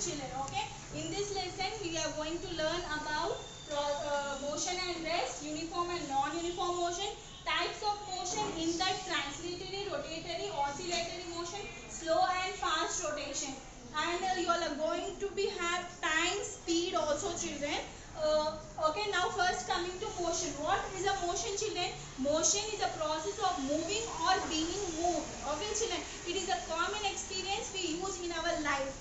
children. Okay, in this lesson we are going to learn about motion and rest, uniform and non-uniform motion, types of motion in the translatory, rotatory, oscillatory motion, slow and fast rotation, and you all are going to be have time, speed also, children. Okay, now first coming to motion. What is a motion, children? Motion is a process of moving or being moved. Okay, children, it is a common experience we use in our life.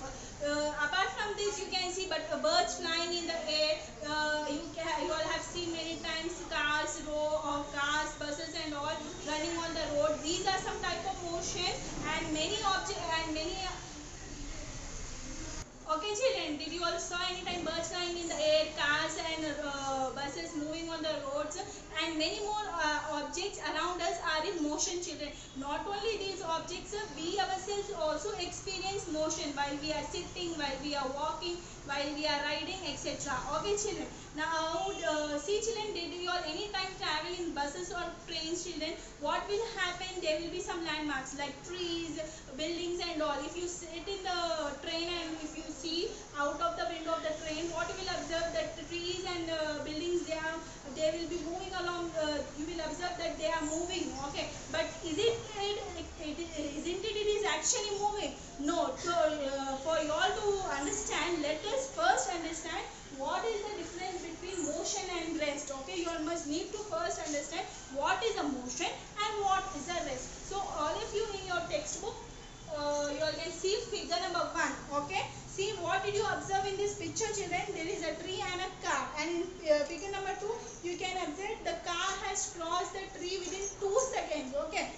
Apart from this, you can see but birds flying in the air. You all have seen many times cars, row of cars, buses and all running on the road. These are some type of motion, and many objects and many. Okay, children, did you all saw any time birds flying in the air, cars and buses moving on the roads, and many more objects around us are in motion, children. Not only these objects, we ourselves also experience motion while we are sitting, while we are walking, while we are riding, etc. Okay, children. Now, see, children, did you all any time travel in buses or trains, children? What will happen? There will be some landmarks like trees, buildings and all. If you sit in the train and if you see out of the window of the train, what you will observe that the trees and buildings, they will be moving along. You will observe that they are moving. Okay, but isn't it is actually moving? No. So for you all to understand, let us first understand what is the difference between motion and rest. Okay, you all must need to first understand what is a motion and what is a rest. So all of you in your textbook, you all can see figure number 1. Okay, see what did you observe in this picture, children? There is a tree and a car, and in figure number 2 you can observe the car has crossed the tree within 2 seconds. Okay,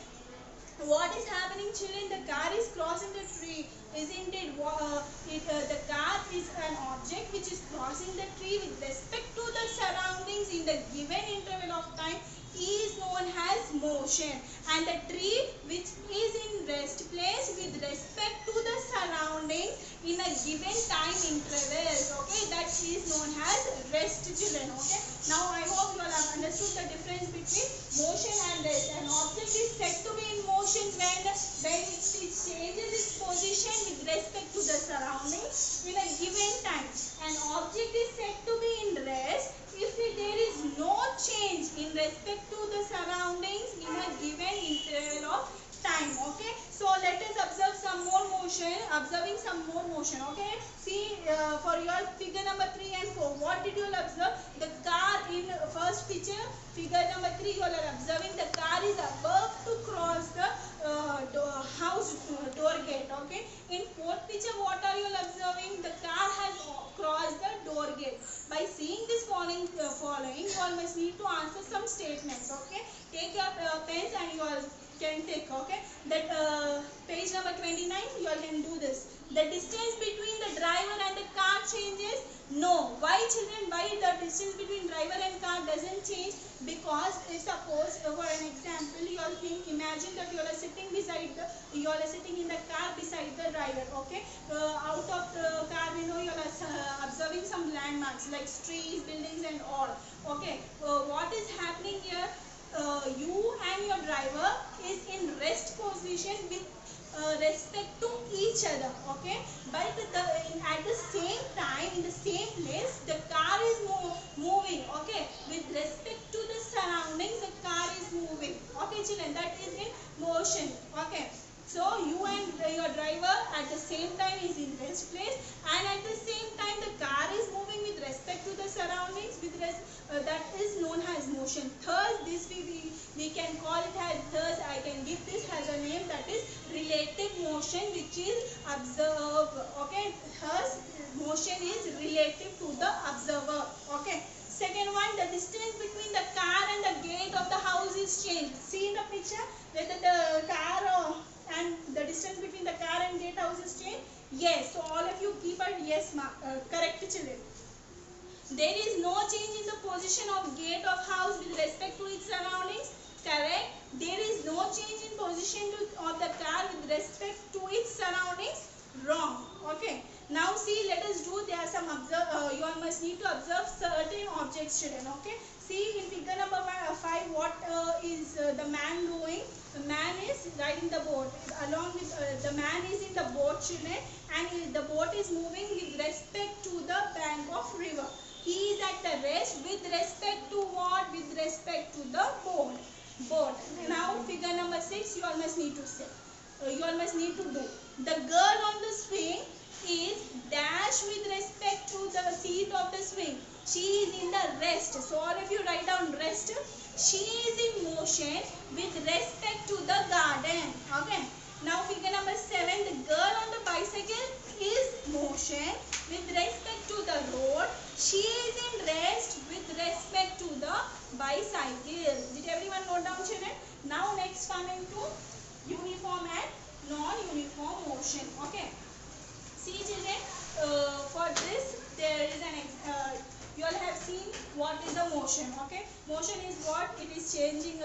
what is happening, children? The car is crossing the tree, isn't it? The car is an object which is crossing the tree with respect to the surroundings in the given interval of time is known as motion, and the tree which is in rest place with respect to the surroundings in a given time interval, okay, that is known as rest, children. Okay, now I hope you all have understood the difference between motion and rest. An object is said to be in motion when it changes its position with respect to the surroundings in a given time. An object is said to be in rest if there is no change in respect to the surroundings in a given interval of time. Okay, so let us observe some more motion. Observing some more motion. Okay, see for your figure number 3 and 4, what did you all observe? The car in first picture, figure number 3, you all are observing the car is about to cross the house door gate. Okay, in fourth picture, what are you all observing? The car has crossed the door gate. By seeing this following, you all must need to answer some statements. Okay, take your pens and you all can take. Okay, that page number 29, you all can do this. The distance between the driver and the car changes? No. Why, children? Why the distance between driver and car doesn't change? Because if suppose for an example, you all think, imagine that you all are sitting in the car beside the driver. Okay, out of the car window you all are observing some landmarks like trees, buildings and all. Okay, what is happening here? You and your driver is in rest position with respect to each other. Okay, but at the same time, in the same place, the car is moving. Okay, with respect to the surroundings, the car is moving. Okay, children, that is in motion. Okay, so you and your driver at the same time is in rest place, and at the same time the car is moving with respect to the surroundings that is known as motion. Thus this we can call it as, thus I can give this as a name, that is relative motion, which is observed. Okay, thus motion is relative to the observer. Okay, second one, the distance between the car and the gate of the house is changed. See in the picture whether the car and the distance between the car and gate house is changed? Yes. So all of you keep a yes mark. Correct, children. There is no change in the position of gate of house with respect to its surroundings. Correct. There is no change in position of the car with respect to its surroundings. Wrong. Okay. Now see, let us do, there are some you all must need to observe certain objects, children. Okay, see in figure number 5, what is the man doing? The man is riding the boat. Along with the man is in the boat, children, and the boat is moving with respect to the bank of river. He is at the rest with respect to what? With respect to the boat. Now figure number 6, you all must need to say. You all must need to do. The girl on the swing is dash with respect to the seat of the swing. She is in the rest. So all of you write down rest. She is in motion with respect to the garden. Okay. Now figure number 7. The girl on the bicycle is motion with respect to the road. She is in rest with respect to the bicycle. Did everyone note down, children? Now next coming to uniform and non-uniform motion. Okay. See, children, for this there is an you all have seen what is the motion. Okay, motion is what? It is changing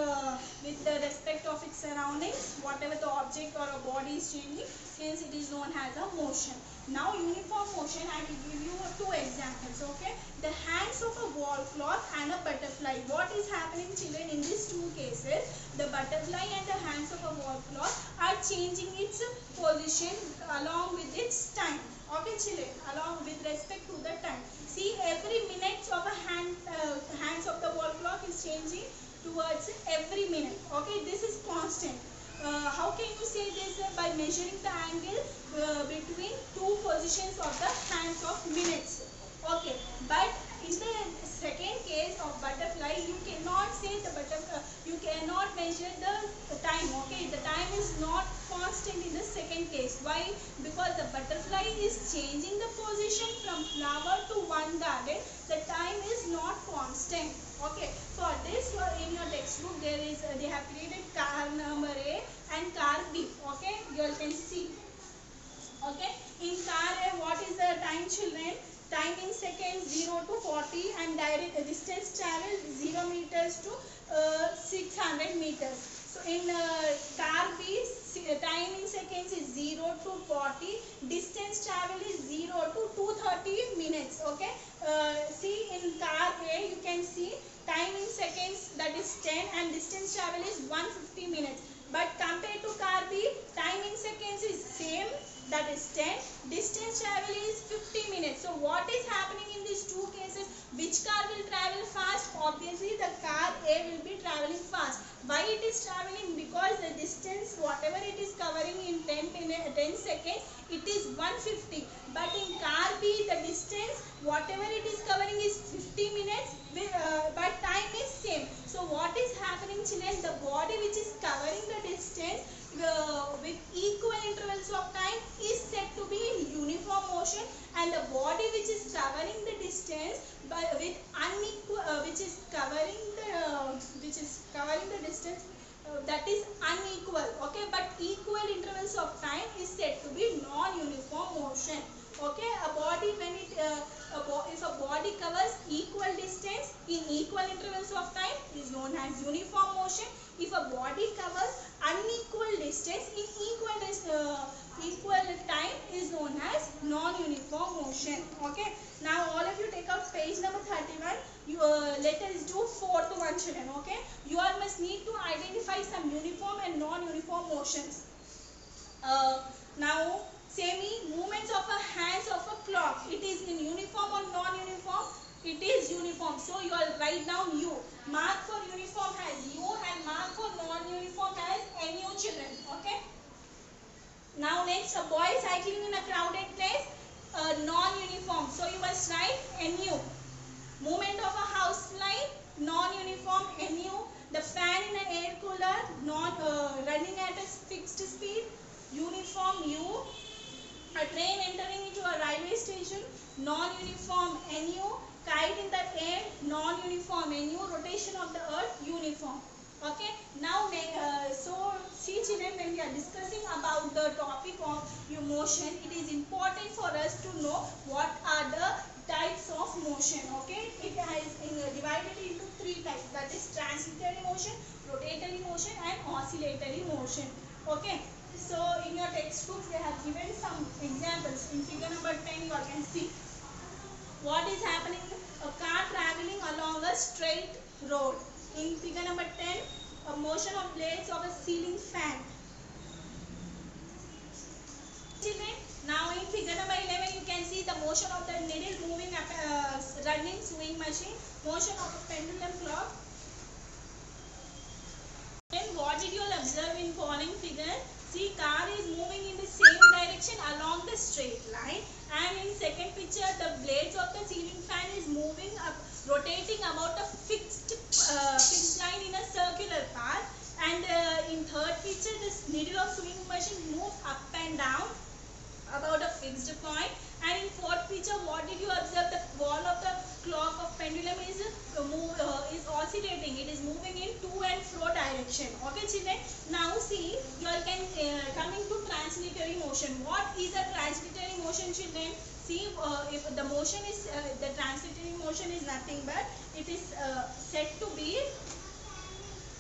with the respect of its surroundings. Whatever the object or a body is changing, hence it is known as a motion. Now uniform motion, I will give you 2 examples. Okay, the hands of a wall clock and a butterfly. What is happening, children, in these 2 cases? The butterfly and the hands of a wall clock are changing its position along with its time. Okay, children, along with respect to the time. See, every minute of a hands of the wall clock is changing towards every minute. Okay, this is constant. How can you say this? By measuring the angle between 2 positions of the hands of minutes. Okay, but in the second case of butterfly, you cannot say the butterfly, you cannot measure the time. Okay, the time is not constant in the second case. Why? Because the butterfly is changing the position from flower to one garden. The time is not constant. Okay, for this in your textbook there is they have created car number A and car B. Okay, you all can see. Okay, in car A, what is the time, children? Time in seconds 0 to 40 and direct distance traveled 0 meters to 600 meters. So in car B, time in seconds is 0 to 40, distance travel is 0 to 230 minutes. Okay, see in car A you can see time in seconds, that is 10, and distance travel is 150 minutes. But compared to car B, time in seconds is same, that is 10, distance travel is 50 minutes. So what is happening in these 2 cases? Which car will travel fast? Obviously the car A will be traveling fast. Why it is traveling? Because the distance whatever it is covering in 10 seconds, it is 150. But in car B, the distance whatever it is covering is 50 minutes, but time is same. So what is happening, children? The body which is covering the distance with equal intervals of time is said to be in uniform motion, and the body which is covering the distance with unequal which is covering the distance that is unequal. Okay, but equal intervals of time is said to be non-uniform motion. Okay, a body when it if a body covers equal distance in equal intervals of time is known as uniform motion. If a body covers unequal distance in equal time is known as non-uniform motion. Okay, now all of you take out page number 31. You let us do 4th one, children. Okay, you all must need to identify some uniform and non-uniform motions. Now movements of a hands of a clock, it is in uniform or non-uniform? It is uniform. So you all write down U. Mark for uniform has U and mark for non-uniform has NU, children. Okay. Now next, a boy cycling in a crowded place, non-uniform. So you must write NU. Movement of a housefly, non-uniform, NU. The fan in an air cooler, running at a fixed speed, uniform, U. A train entering into a railway station, non-uniform, NU. Kite in the air, non-uniform, NU. Rotation of the earth, uniform. Okay. Now, so see, children, when we are discussing about the topic of motion, it is important for us to know what are the types of motion. Okay, it is divided into 3 types, that is transitory motion, rotatory motion and oscillatory motion. Okay. So in your textbooks they have given some examples. In figure number 10 you all can see what is happening. A car traveling along a straight road. In figure number 10, a motion of blades of a ceiling fan. Children, now in figure number 11 you can see the motion of the needle moving running sewing machine, motion of a pendulum clock. Then what did you all observe in following figure? See, car is moving in the same direction along the straight line, and in second picture the blades of the ceiling fan is moving up, rotating about a fixed line in a circular path, and in third picture this needle of sewing machine moves up and down about a fixed point, and in fourth picture what did you observe? The ball of the clock of pendulum is oscillating. It is moving in to and fro direction. Okay children, now see you all can coming to translatory motion. What is a translatory motion children? See, if the motion is the translatory motion is nothing but it is said to be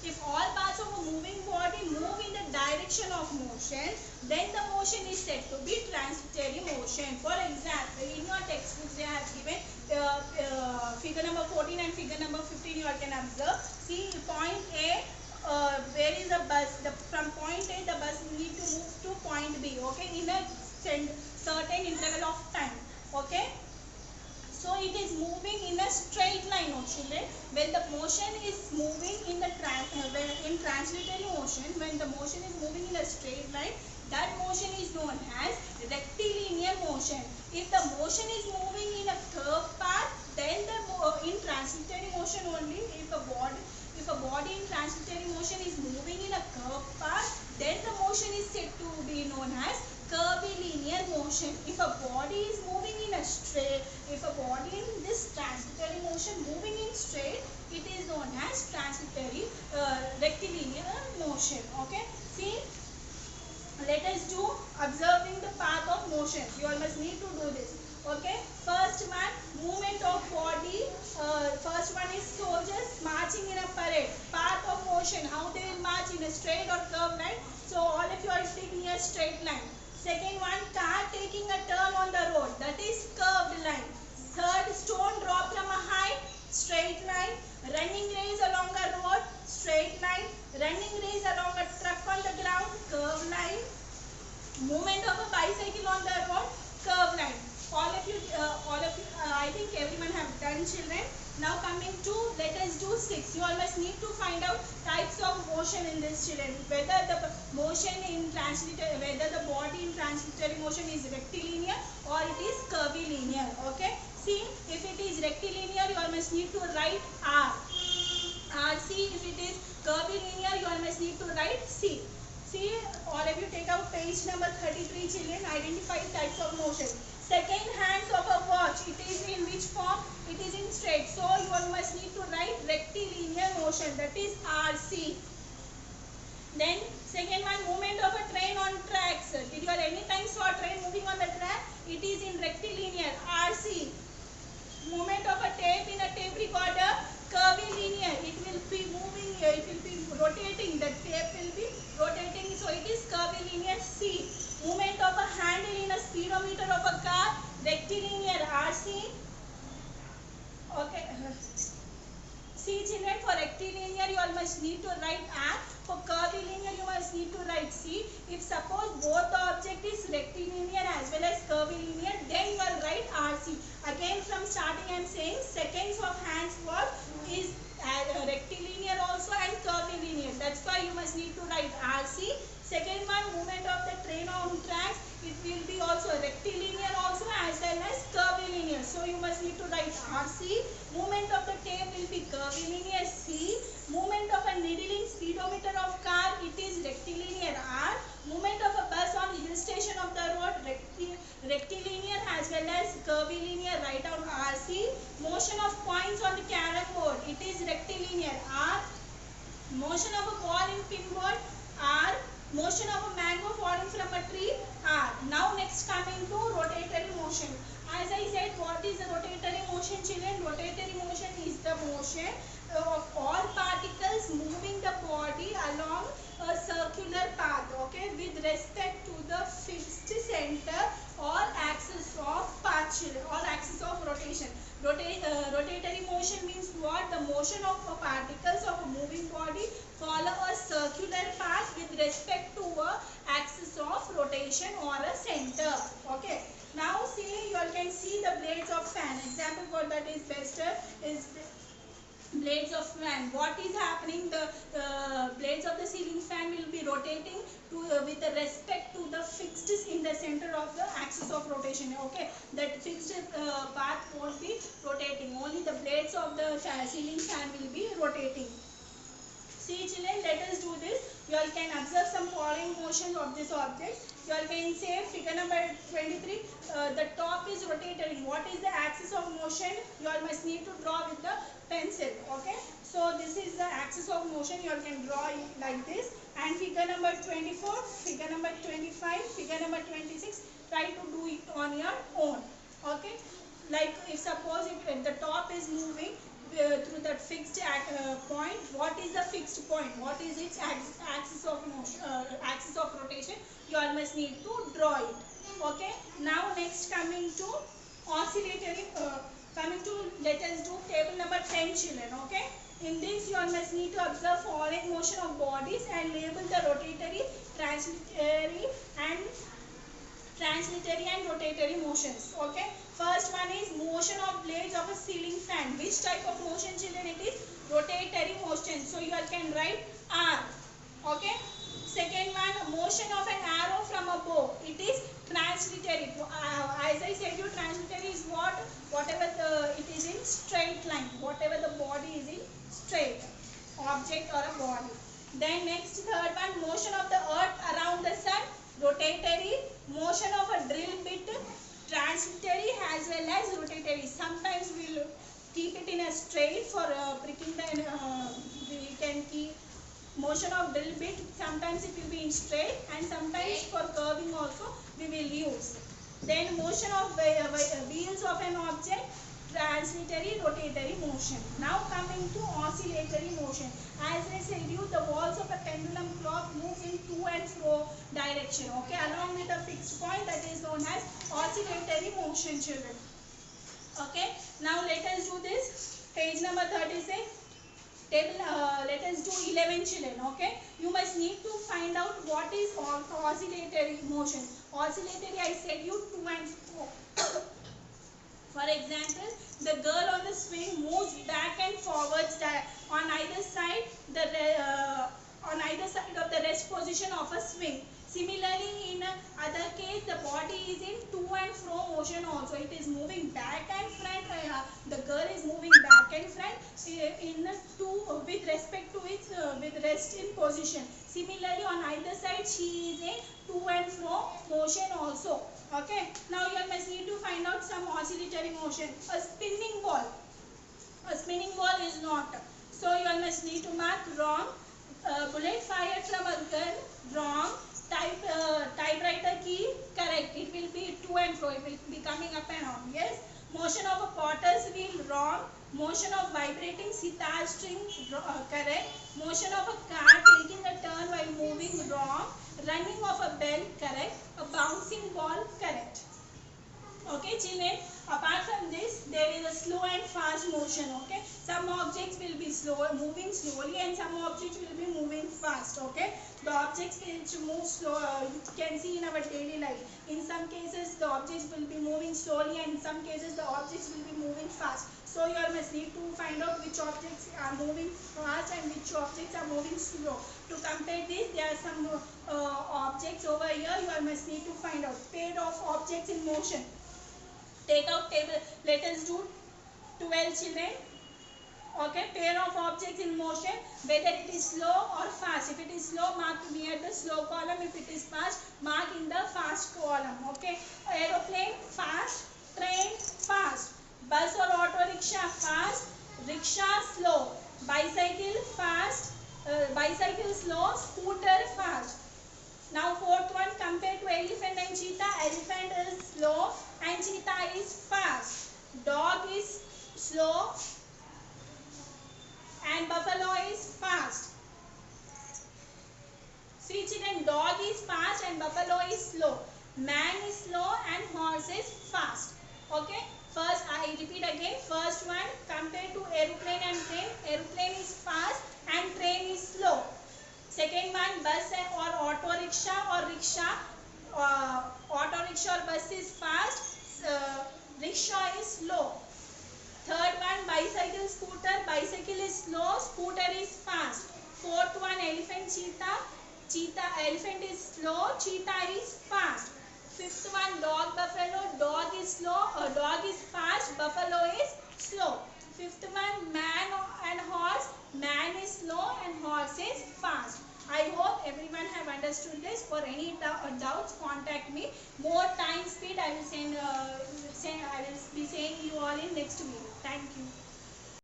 if all parts of a moving body move in the direction of motion, then the motion is said to be transitory motion. For example, in your textbooks they have given figure number 14 and figure number 15 you all can observe. See, point A, where is the bus? From point A the bus need to move to point B, okay, in a certain interval of time, okay. So it is moving in a straight line, children. When the motion is moving in the translatory motion, when the motion is moving in a straight line, that motion is known as rectilinear motion. If the motion is moving in a curved path, then in translatory motion only, if a body in transitory motion is moving in a curved path, then the motion is said to be known as curvilinear motion. If a body is moving in a straight, if a body in this transitory motion moving in straight, it is known as transitory rectilinear motion. Okay, see, let us do observing the path of motion. You all must need to do this. Okay, first one, movement of body. First one is soldiers marching in a parade. Path of motion, how they will march, in a straight or curved line. So all of you are taking a straight line. Second one, car taking a turn on the road, that is curved line. Third, stone drop from a height, straight line. Running race along a road, straight line. Running race along a truck on the ground, curved line. Movement of a bicycle on the road, curved line. All of you, I think everyone have done, children. Now coming to, let us do 6. You all must need to find out types of motion in this, children. Whether the motion in translatory, whether the body in transitory motion is rectilinear or it is curvilinear. Okay. See, if it is rectilinear, you all must need to write R. RC. If it is curvilinear, you all must need to write C. See, all of you take out page number 33, children. Identify types of motion. Second, hands of a watch. It is in which form? It is in straight. So you all must need to write rectilinear motion. That is RC. Then second one, movement of a train on tracks. Did you all any time saw a train moving on the track? It is in rectilinear, RC. Movement of a tape in a tape recorder, curvilinear. It will be moving. It will be rotating. The tape will be rotating. So it is curvilinear, C. Movement of a handle in a speedometer of a car, rectilinear, RC. Okay. See, children, for rectilinear you all must need to write R. For curvilinear you must need to write C. If suppose both the object is rectilinear as well as curvilinear, then you will write RC. Again from starting I am saying seconds of hands work is rectilinear also and curvilinear. That's why you must need to write RC. Second one, movement of the train on tracks, it will be also rectilinear also as well as curvilinear. So you must need to write RC. Movement of the tape will be curvilinear, C. Movement of a needling speedometer of car, it is rectilinear, R. Movement of a bus on hill station of the road, rectilinear as well as curvilinear, write down RC. Motion of points on the carrom board, it is rectilinear, R. Motion of a ball in pinboard, R. Motion of a mango falling from a tree, R. Now next coming to rotatory motion. As I said, what is the rotatory motion, children? Rotatory motion is the motion of all particles moving the body along a circular path, okay, with rotation or a center. Okay. Now see, you all can see the blades of fan. Example for that is best is blades of fan. What is happening? The blades of the ceiling fan will be rotating with respect to the fixed in the center of the axis of rotation. Okay, that fixed path won't be rotating. Only the blades of the ceiling fan will be rotating. See children, let us do this. You all can observe some following motions of this object. You all can say figure number 23, the top is rotating. What is the axis of motion? You all must need to draw with the pencil. Okay. So this is the axis of motion. You all can draw it like this. And figure number 24, figure number 25, figure number 26, try to do it on your own. Okay. Like if suppose if the top is moving through that fixed point, what is the fixed point? What is its axis of motion, axis of rotation? You all must need to draw it. Okay. Now next coming to oscillatory. Let us do table number 10 children. Okay. In this you all must need to observe following motion of bodies and label the rotatory, translatory and rotatory motions. Okay. First one is motion of blades of a ceiling fan. Which type of motion children it is? Rotatory motion. So you all can write R. Okay. Second one, motion of an arrow from a bow. It is translatory. As I said, you translatory is what? Whatever it is in straight line. Whatever the body is in straight object or a body. Then next third one, motion of the earth around the sun. Rotatory. Motion of a drill bit. Translatory as well as rotatory. Sometimes we will keep it in a straight for pricking the we can keep motion of drill bit. Sometimes it will be in straight and sometimes for curving also we will use. Then motion of wheels of an object. Translatory, rotatory motion. Now coming to oscillatory motion. As I said you, the walls of a pendulum clock move in to and fro direction. Okay, along with a fixed point, that is known as oscillatory motion children. Okay, now let us do this. Page number 36. Table, let us do 11 children. Okay, you must need to find out what is oscillatory motion. Oscillatory, I said you, to and fro. For example, the girl on the swing moves back and forwards on either side of the rest position of a swing. Similarly, in other case, the body is in to and fro motion also. It is moving back and front. The girl is moving back and front with respect to its with rest in position. Similarly, on either side, she is in to and fro motion also. Okay. Now you must need to find out some oscillatory motion. A spinning ball. A spinning ball is not. So you must need to mark wrong. Bullet fired from a gun, wrong. Typewriter key, correct. It will be to and fro. It will be coming up and on. Yes. Motion of a potter's wheel, wrong. Motion of vibrating sitar string, correct. Motion of a car taking a turn while moving, wrong. Running of a bell, correct. A bouncing ball, correct. Okay children, apart from this, there is a slow and fast motion. Okay, some objects will be moving slowly and some objects will be moving fast. Okay, the objects which move slow, you can see in our daily life. In some cases, the objects will be moving slowly and in some cases, the objects will be moving fast. So you must need to find out which objects are moving fast and which objects are moving slow. To compare this, there are some objects over here. You must need to find out pair of objects in motion. Take out table. Let us do 12 children. Okay, pair of objects in motion, whether it is slow or fast. If it is slow, mark near the slow column. If it is fast, mark in the fast column. Okay, aeroplane fast, train fast, bus or auto rickshaw fast, rickshaw slow, bicycle fast, bicycle slow, scooter fast. Now fourth one, compared to elephant and cheetah, elephant is slow and cheetah is fast. Dog is slow and buffalo is fast. See children, dog is fast and buffalo is slow. Man is slow and horse is fast. Okay. First, I repeat again. First one, compared to aeroplane and train, aeroplane is fast and train is slow. Second one, bus or auto rickshaw or rickshaw auto rickshaw or bus is fast, rickshaw is slow. Third one, bicycle, scooter. Bicycle is slow, scooter is fast. Fourth one, elephant, cheetah. Elephant is slow, cheetah is fast. Fifth one, dog, buffalo. Dog is slow, dog is fast, buffalo is slow. Fifth one, man and horse. Man is slow and horse is fast. I hope everyone have understood this. For any doubts, contact me. More time speed I will send. I will be saying you all in next video. Thank you.